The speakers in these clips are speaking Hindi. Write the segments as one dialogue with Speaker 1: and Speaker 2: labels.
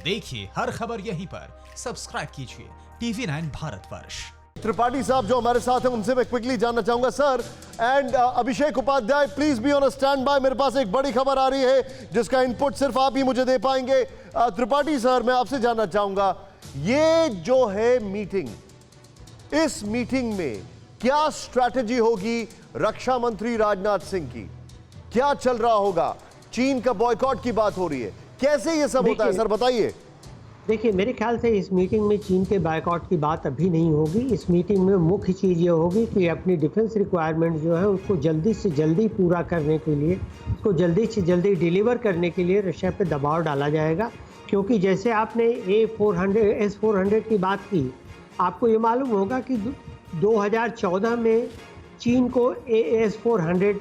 Speaker 1: देखिए हर खबर यहीं पर, सब्सक्राइब कीजिए TV9 भारतवर्ष।
Speaker 2: त्रिपाठी साहब जो हमारे साथ हैं उनसे मैं क्विकली जानना चाहूंगा sir, and Abhishek Upadhyay please be on a standby. मेरे पास एक बड़ी खबर आ रही है जिसका इनपुट सिर्फ आप ही मुझे दे पाएंगे। त्रिपाठी सर, मैं आपसे जानना चाहूंगा, ये जो है मीटिंग, इस मीटिंग में क्या स्ट्रैटेजी होगी रक्षा मंत्री राजनाथ सिंह की? क्या चल रहा होगा? चीन का बॉयकॉट की बात हो रही है, कैसे ये सब होता है सर, बताइए।
Speaker 3: देखिए, मेरे ख्याल से इस मीटिंग में चीन के बायकॉट की बात अभी नहीं होगी। इस मीटिंग में मुख्य चीज़ ये होगी कि अपनी डिफेंस रिक्वायरमेंट जो है उसको जल्दी से जल्दी पूरा करने के लिए, उसको जल्दी से जल्दी डिलीवर करने के लिए रशिया पे दबाव डाला जाएगा। क्योंकि जैसे आपने S-400 की बात की, आपको ये मालूम होगा कि 2014 में चीन को S-400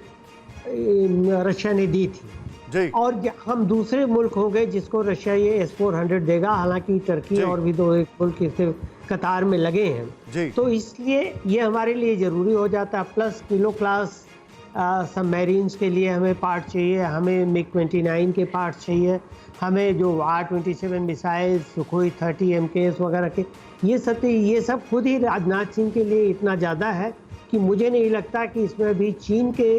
Speaker 3: रशिया ने दी थी
Speaker 2: जी।
Speaker 3: और हम दूसरे मुल्क होंगे जिसको रशिया ये S-400 देगा। हालांकि टर्की और भी दो एक मुल्क इससे कतार में लगे हैं
Speaker 2: जी।
Speaker 3: तो इसलिए ये हमारे लिए ज़रूरी हो जाता है। प्लस किलो क्लास सबमरीन्स के लिए हमें पार्ट चाहिए, हमें MiG-29 के पार्ट चाहिए, हमें जो R-27 मिसाइल, सुखोई 30 MKS वगैरह के ये सब खुद ही राजनाथ सिंह के लिए इतना ज़्यादा है कि मुझे नहीं लगता कि इसमें भी चीन के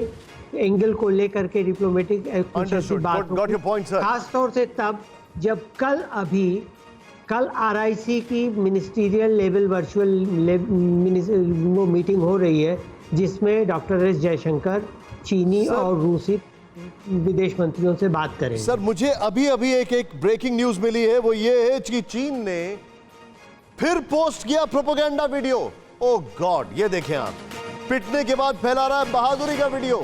Speaker 3: एंगल को लेकर के डिप्लोमेटिक बात होगी। खासतौर से तब जब कल RIC की मिनिस्ट्रियल लेवल वर्चुअल वो मीटिंग हो रही है जिसमें डॉक्टर एस जयशंकर चीनी और रूसी विदेश मंत्रियों से बात करेंगे।
Speaker 2: सर, मुझे अभी एक ब्रेकिंग न्यूज मिली है, वो ये है कि चीन ने फिर पोस्ट किया प्रोपेगेंडा वीडियो। ओह गॉड, ये देखें आप, पिटने के बाद फैला रहा है बहादुरी का वीडियो।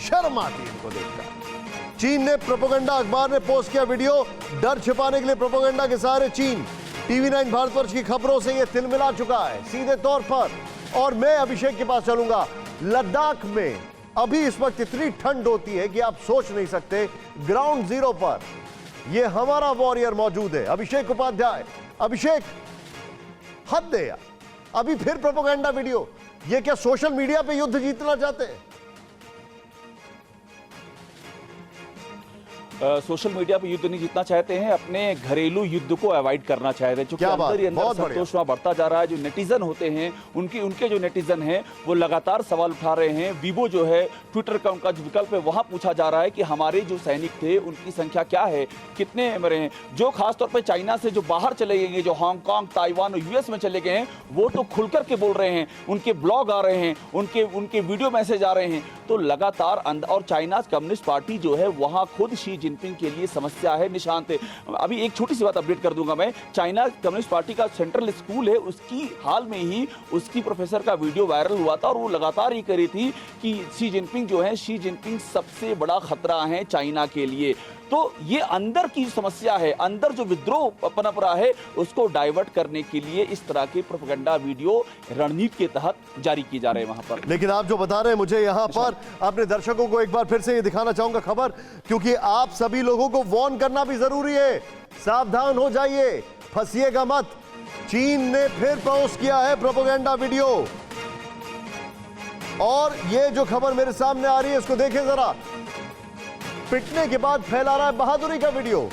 Speaker 2: शर्म आती है इनको देखकर। चीन ने प्रोपेगेंडा, अखबार ने पोस्ट किया वीडियो, डर छिपाने के लिए प्रोपेगेंडा के सहारे चीन TV9 भारतवर्ष की खबरों से यह तिलमिला चुका है सीधे तौर पर। और मैं अभिषेक के पास चलूंगा। लद्दाख में अभी इस वक्त इतनी ठंड होती है कि आप सोच नहीं सकते। ग्राउंड जीरो पर यह हमारा वॉरियर मौजूद है, अभिषेक उपाध्याय। अभिषेक, हद है यार, अभी फिर प्रोपेगेंडा वीडियो। ये क्या सोशल मीडिया पे युद्ध जीतना चाहते हैं?
Speaker 4: सोशल मीडिया पे युद्ध नहीं जीतना चाहते हैं, अपने घरेलू युद्ध को अवॉइड करना चाहते हैं। क्योंकि अंदर ही अंदर संतोष वहां बढ़ता जा रहा है। जो नेटिजन होते हैं, उनके जो नेटिजन हैं वो लगातार सवाल उठा रहे हैं। वीवो जो है, ट्विटर का उनका जो विकल्प है, वहां पूछा जा रहा है कि हमारे जो सैनिक थे उनकी संख्या क्या है, कितने मरे हैं। जो खासतौर पर चाइना से जो बाहर चले गए, जो हांगकांग, ताइवान और US में चले गए हैं, वो तो खुल करके बोल रहे हैं। उनके ब्लॉग आ रहे हैं, उनके वीडियो मैसेज आ रहे हैं। तो लगातार और चाइना कम्युनिस्ट पार्टी जो है वहां खुद शी जिनपिंग के लिए समस्या है, निशांत है। अभी एक छोटी सी बात अपडेट कर दूंगा मैं। चाइना कम्युनिस्ट पार्टी का सेंट्रल स्कूल है, उसकी हाल में ही उसकी प्रोफेसर का वीडियो वायरल हुआ था और वो लगातार ये कह रही थी कि शी जिनपिंग सबसे बड़ा खतरा है चाइना के लिए। तो ये अंदर की समस्या है, अंदर जो विद्रोह पनप रहा है उसको डाइवर्ट करने के लिए इस तरह के प्रोपेगेंडा वीडियो रणनीति के तहत जारी किए जा रहे हैं वहां पर।
Speaker 2: लेकिन आप जो बता रहे हैं मुझे यहां पर, अपने दर्शकों को एक बार फिर से ये दिखाना चाहूंगा खबर, क्योंकि आप सभी लोगों को वार्न करना भी जरूरी है। सावधान हो जाइए, फंसिएगा मत। चीन ने फिर पोस्ट किया है प्रोपेगेंडा वीडियो और ये जो खबर मेरे सामने आ रही है इसको देखें जरा। पिटने के बाद फैला रहा है बहादुरी का वीडियो।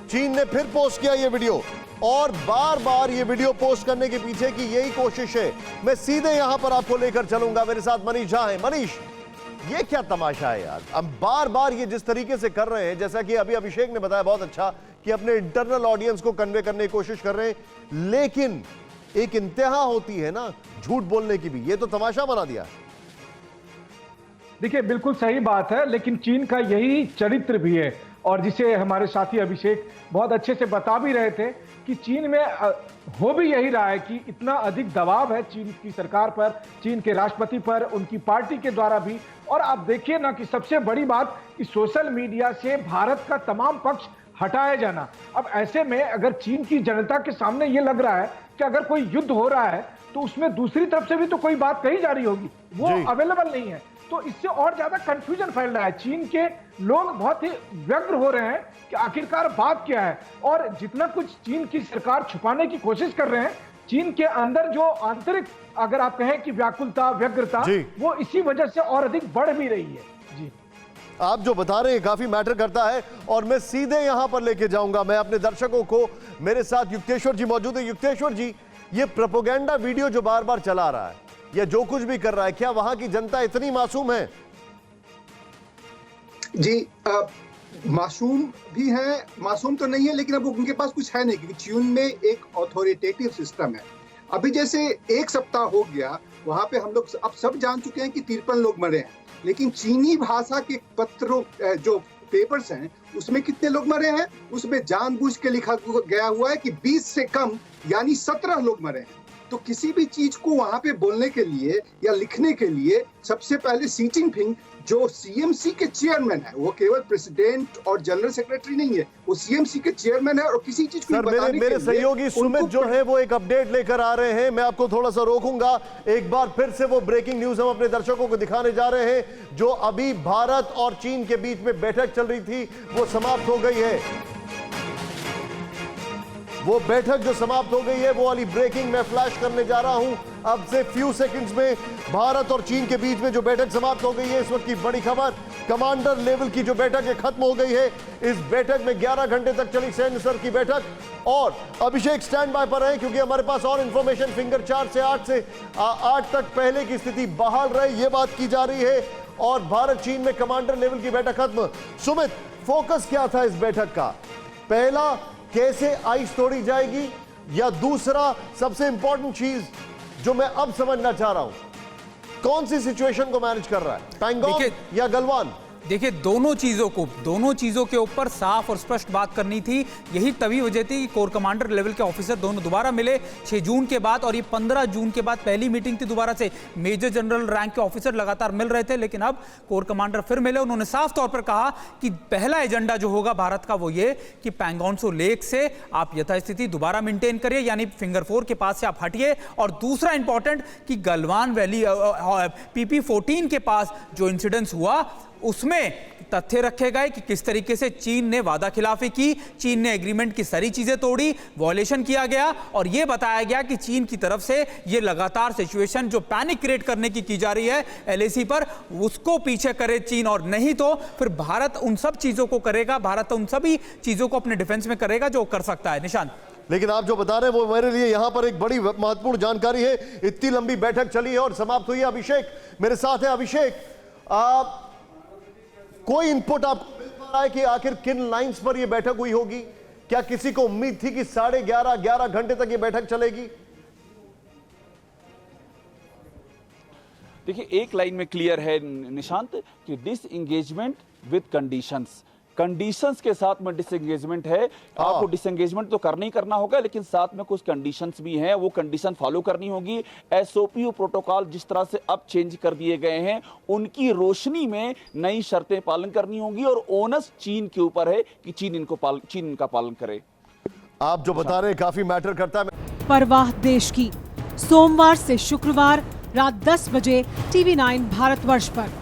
Speaker 2: चीन ने फिर पोस्ट किया ये वीडियो और बार बार ये वीडियो पोस्ट करने के पीछे की यही कोशिश है। मैं सीधे यहां पर आपको लेकर चलूंगा, मेरे साथ मनीष झा है। मनीष, ये क्या तमाशा है यार? अब बार बार ये जिस तरीके से कर रहे हैं, जैसा कि अभी अभिषेक ने बताया बहुत अच्छा कि अपने इंटरनल ऑडियंस को कन्वे करने की कोशिश कर रहे हैं, लेकिन एक इंतहा होती है ना झूठ बोलने की भी। ये तो तमाशा बना दिया।
Speaker 5: देखिए, बिल्कुल सही बात है, लेकिन चीन का यही चरित्र भी है और जिसे हमारे साथी अभिषेक बहुत अच्छे से बता भी रहे थे कि चीन में हो भी यही रहा है कि इतना अधिक दबाव है चीन की सरकार पर, चीन के राष्ट्रपति पर, उनकी पार्टी के द्वारा भी। और आप देखिए ना कि सबसे बड़ी बात कि सोशल मीडिया से भारत का तमाम पक्ष हटाया जाना। अब ऐसे में अगर चीन की जनता के सामने ये लग रहा है कि अगर कोई युद्ध हो रहा है तो उसमें दूसरी तरफ से भी तो कोई बात कही जा रही होगी, वो अवेलेबल नहीं है। तो इससे और ज्यादा कंफ्यूजन फैल रहा है। चीन के लोग बहुत ही व्यग्र हो रहे हैं कि आखिरकार बात क्या है, और जितना कुछ चीन की सरकार छुपाने की कोशिश कर रहे हैं, चीन के अंदर जो आंतरिक अगर आप कहें कि व्याकुलता, व्यग्रता, वो इसी वजह से और अधिक बढ़ भी रही है। जी
Speaker 2: आप जो बता रहे हैं काफी मैटर करता है और मैं सीधे यहां पर लेके जाऊंगा मैं अपने दर्शकों को। मेरे साथ युक्तेश्वर जी मौजूद है। युक्तेश्वर जी, ये प्रोपेगेंडा वीडियो जो बार बार चला रहा है या जो कुछ भी कर रहा है, क्या वहां की जनता इतनी मासूम है?
Speaker 6: जी मासूम भी है, मासूम तो नहीं है, लेकिन अब उनके पास कुछ है नहीं, क्योंकि चीन में एक ऑथोरिटेटिव सिस्टम है। अभी जैसे एक सप्ताह हो गया, वहां पे हम लोग अब सब जान चुके हैं कि 53 लोग मरे हैं, लेकिन चीनी भाषा के पत्रों जो पेपर्स हैं उसमें कितने लोग मरे हैं, उसमें जानबूझ के लिखा गया हुआ है कि 20 से कम यानी 17 लोग मरे हैं। तो किसी भी चीज को वहां पे बोलने के लिए या लिखने के लिए सबसे पहले शी चिनफिंग जो सीएमसी के चेयरमैन है, वो केवल प्रेसिडेंट और जनरल सेक्रेटरी नहीं है, वो सीएमसी के चेयरमैन है। और किसी चीज को
Speaker 2: मेरे सहयोगी सुमित जो है वो एक अपडेट लेकर आ रहे हैं। मैं आपको थोड़ा सा रोकूंगा। एक बार फिर से वो ब्रेकिंग न्यूज हम अपने दर्शकों को दिखाने जा रहे हैं। जो अभी भारत और चीन के बीच में बैठक चल रही थी वो समाप्त हो गई है। वो बैठक जो समाप्त हो गई है वो वाली ब्रेकिंग मैं फ्लैश करने जा रहा हूं। अब से फ्यू सेकंड्स में भारत और चीन के बीच में जो बैठक समाप्त हो गई है, इस वक्त की बड़ी खबर, कमांडर लेवल की जो बैठक है खत्म हो गई है। इस बैठक में 11 घंटे तक चली सैन्य स्तर की बैठक। और अभिषेक स्टैंड बाय पर है क्योंकि हमारे पास और इंफॉर्मेशन, फिंगर 4 से 8 तक पहले की स्थिति बहाल रहे, ये बात की जा रही है। और भारत चीन में कमांडर लेवल की बैठक खत्म। सुमित, फोकस क्या था इस बैठक का? पहला, कैसे आइस तोड़ी जाएगी, या दूसरा सबसे इंपॉर्टेंट चीज जो मैं अब समझना चाह रहा हूं, कौन सी सिचुएशन को मैनेज कर रहा है, पैंगोंग या गलवान?
Speaker 7: देखिए, दोनों चीजों के ऊपर साफ और स्पष्ट बात करनी थी। यही तभी वजह थी कि कोर कमांडर लेवल के ऑफिसर दोनों दोबारा मिले 6 जून के बाद, और ये 15 जून के बाद पहली मीटिंग थी दोबारा से। मेजर जनरल रैंक के ऑफिसर लगातार मिल रहे थे, लेकिन अब कोर कमांडर फिर मिले। उन्होंने साफ तौर पर कहा कि पहला एजेंडा जो होगा भारत का वो ये कि पैंगोंग त्सो लेक से आप यथास्थिति दोबारा मेंटेन करिए, यानी फिंगर 4 के पास से आप हटिए। और दूसरा इंपॉर्टेंट कि गलवान वैली PP-14 के पास जो इंसिडेंस हुआ उसमें तथ्य रखे गए कि किस तरीके से चीन ने वादा खिलाफी की, चीन ने एग्रीमेंट की सारी चीजें तोड़ी, वॉयलेशन किया गया। और यह बताया गया कि चीन की तरफ से यह लगातार सिचुएशन जो पैनिक क्रिएट करने की जा रही है LAC पर, उसको पीछे करे चीन, और नहीं तो फिर भारत उन सब चीजों को करेगा, भारत उन सभी चीजों को अपने डिफेंस में करेगा जो कर सकता है। निशांत,
Speaker 2: लेकिन आप जो बता रहे हैं वो मेरे लिए यहां पर एक बड़ी महत्वपूर्ण जानकारी है। इतनी लंबी बैठक चली है और समाप्त हुई है। अभिषेक मेरे साथ है। अभिषेक, कोई इनपुट आपको मिल पा रहा है कि आखिर किन लाइंस पर यह बैठक हुई होगी? क्या किसी को उम्मीद थी कि 11.5 घंटे तक यह बैठक चलेगी?
Speaker 4: देखिए, एक लाइन में क्लियर है निशांत कि डिसएंगेजमेंट विद कंडीशंस के साथ में डिसएंगेजमेंट है। आपको डिसएंगेजमेंट तो करना ही करना होगा, लेकिन साथ में कुछ कंडीशंस भी हैं, वो कंडीशन फॉलो करनी होगी। SOP प्रोटोकॉल जिस तरह से अब चेंज कर दिए गए हैं, उनकी रोशनी में नई शर्तें पालन करनी होगी, और ओनस चीन के ऊपर है कि चीन इनका पालन करे।
Speaker 2: आप जो बता रहे हैं काफी मैटर करता है।
Speaker 8: परवाह देश की, सोमवार से शुक्रवार रात 10 बजे TV9 भारतवर्ष पर।